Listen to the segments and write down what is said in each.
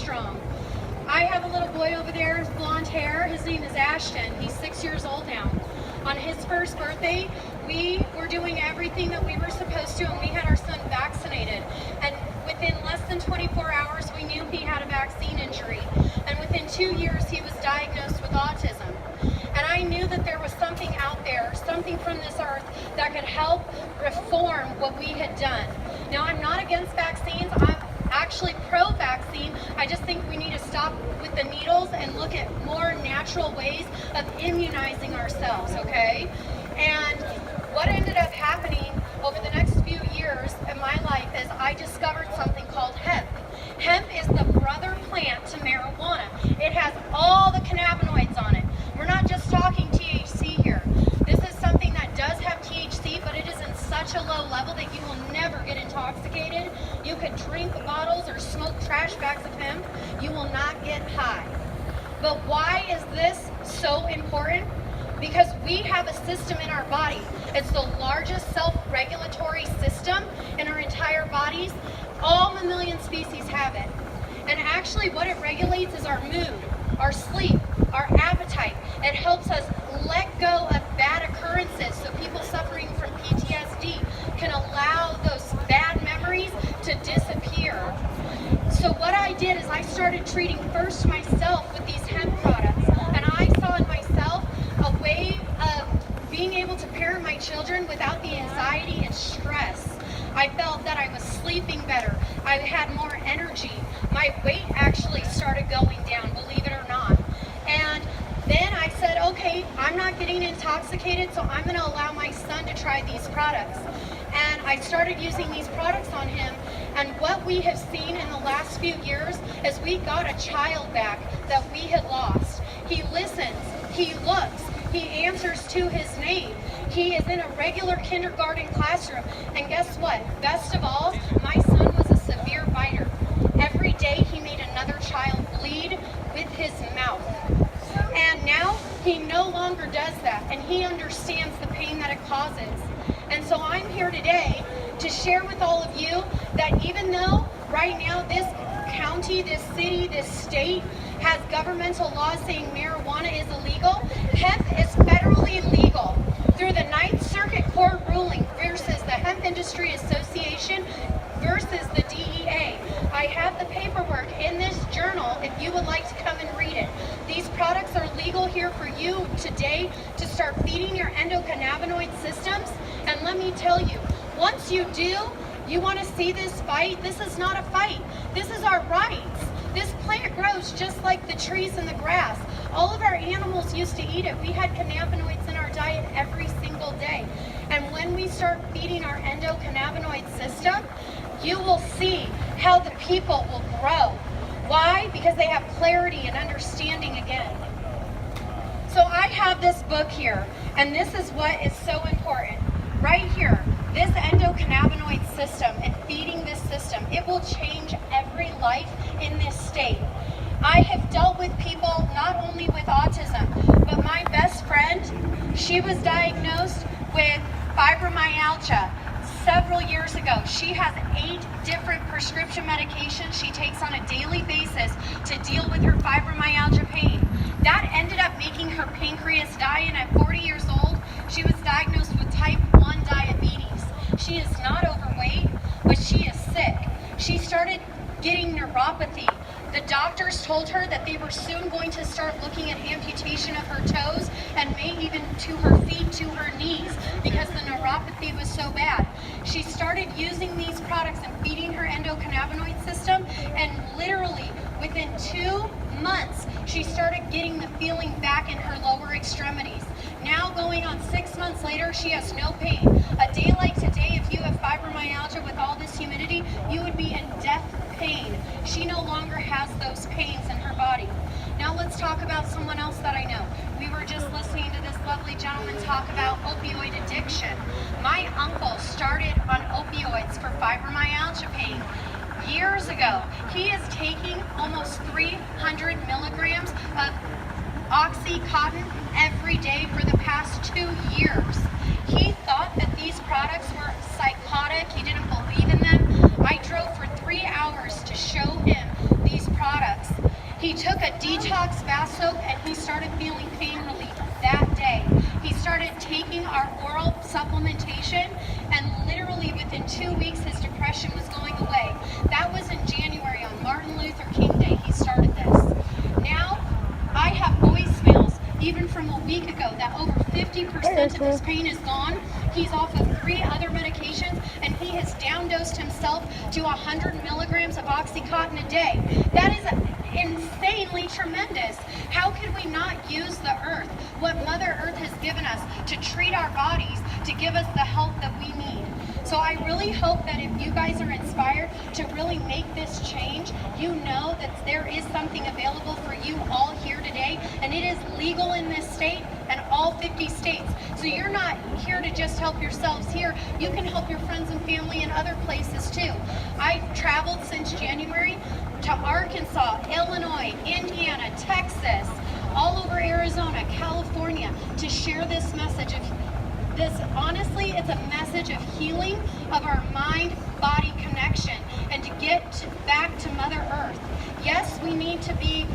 strong. I have a little boy over there with blonde hair. His name is Ashton. He's 6 years old now. On his first birthday, we were doing everything that we were supposed to, and we had our son vaccinated. And within less than 24 hours, we knew he had a vaccine injury. And within 2 years, he was diagnosed with autism. And I knew that there was something out there, something from this earth that could help reform what we had done. Now, I'm not against vaccines. I'm actually pro-vaccine. I just think we need to stop with the needles and look at more natural ways of immunizing ourselves, okay? And what ended up happening over the next few years in my life is I discovered something called hemp. Hemp is the brother plant to marijuana. It has all the cannabinoids on it. We're not just talking THC here. This is something that does have THC, but it is in such a low level that you will never get intoxicated. You could drink bottles or smoke trash bags of hemp. You will not get high. But why is this so important? Because we have a system in our body. It's the largest self-regulatory system in our entire bodies. All mammalian species have it. And actually what it regulates is our mood, our sleep, our appetite. It helps us let go of bad occurrences so people suffering from PTSD can allow those bad memories to disappear. So what I did is I started treating first myself with these hemp products, and I saw in myself a way of being able to parent my children without the anxiety and stress. I felt that I was sleeping better. I had more energy. My weight actually started going down, believe it or not. And then I said, okay, I'm not getting intoxicated, so I'm going to allow my son to try these products. And I started using these products on him, and what we have seen in the last few years is we got a child back that we had lost. He listens, he looks, he answers to his name. He is in a regular kindergarten classroom, and guess what? Best of all, my son was a severe biter. Every day he made another child bleed with his mouth. And now he no longer does that, and he understands the pain that it causes. And so I'm here today to share with all of you that even though right now this county, this city, this state has governmental laws saying marijuana is illegal, hemp is federally legal through the Ninth Circuit Court ruling versus the Hemp Industry Association versus the DEA. I have the paperwork in this journal if you would like to come and read it. These products are legal here for you today to start feeding your endocannabinoid systems. And let me tell you, once you do, you want to see this fight? This is not a fight. This is our rights. This plant grows just like the trees and the grass. All of our animals used to eat it. We had cannabinoids in our diet every single day. And when we start feeding our endocannabinoid system, you will see how the people will grow. Why? Because they have clarity and understanding again. So I have this book here, and this is what is so important. Right here, this endocannabinoid system and feeding this system, it will change every life in this state. I have dealt with people not only with autism, but my best friend, she was diagnosed with fibromyalgia several years ago. She has 8 different prescription medications she takes on a daily basis to deal with her fibromyalgia pain. That ended up making her pancreas die, and at 40 years old, she was diagnosed with type 1 diabetes. She is not overweight, but she is sick. She started getting neuropathy. The doctors told her that they were soon going to start looking at amputation of her toes and may even to her feet, to her knees, because the neuropathy was so bad. She started using these products and feeding her endocannabinoid system, and literally within 2 months, she started getting the feeling back in her lower extremities. Now going on 6 months later, she has no pain. A day like today, if you have fibromyalgia with all this humidity, you would be in death pain. She no longer has those pains in her body. Now let's talk about someone else that I know. We were just listening to this lovely gentleman talk about opioid addiction. My uncle started on opioids for fibromyalgia pain years ago. He is taking almost 300 milligrams of Oxycontin every day for the past 2 years. He thought that these products were psychotic. He didn't believe in them. I drove for 3 hours to show him these products. He took a detox bath soak and he started feeling pain relief that day. He started taking our oral supplementation, and literally within 2 weeks his depression was going away. That was in January, on Martin Luther King Day he started this. Now I have voicemails even from a week ago that over 50% of his pain is gone. He's off of 3 other medications, and he has down dosed himself to 100 milligrams of Oxycontin a day. That is insanely tremendous. How could we not use the earth, what Mother Earth has given us, to treat our bodies, to give us the health that we need? So I really hope that if you guys are inspired to really make this change, you know that there is something available for you all here today, and it is legal in this state and all 50 states. So you're not here to just help yourselves here. You can help your friends and family in other places too. I've traveled since January to Arkansas, Illinois, Indiana, Texas, all over Arizona, California, to share this message of this. Honestly, it's a message of healing of our mind-body connection, and to get back to Mother Earth. Yes, we need to be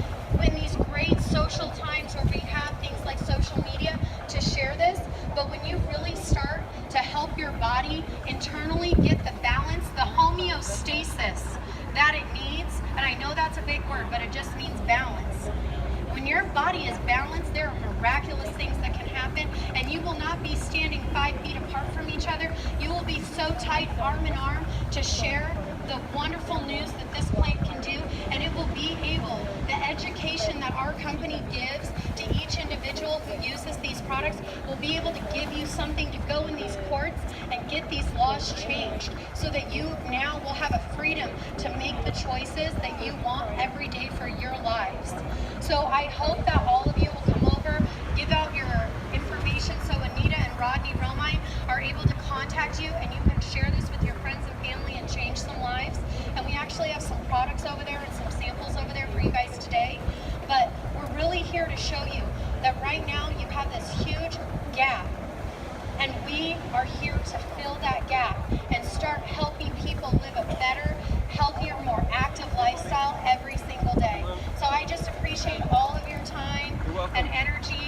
in these great social times where we have things like social media to share this, but when you really start to help your body internally get the balance, the homeostasis that it needs, and I know that's a big word, but it just means balance. When your body is balanced, there are miraculous things that can happen, and you will not be standing 5 feet apart from each other. You will be so tight, arm in arm, to share the wonderful news that this plant can do, and it will be able, the education that our company gives to each individual who uses these products will be able to give you something to go in these courts and get these laws changed, so that you now will have a freedom to make the choices that you want every day for your lives. So I hope that all of you will come over, give out your information so Anita and Rodney Romine are able to contact you, and you can share this with your friends and family and change some lives. And we actually have some products over there and some samples over there for you guys today. But we're really here to show you that right now you have this huge gap, and we are here to fill that gap and start helping people live a better, healthier, more active lifestyle every single day. So I just appreciate all of your time and energy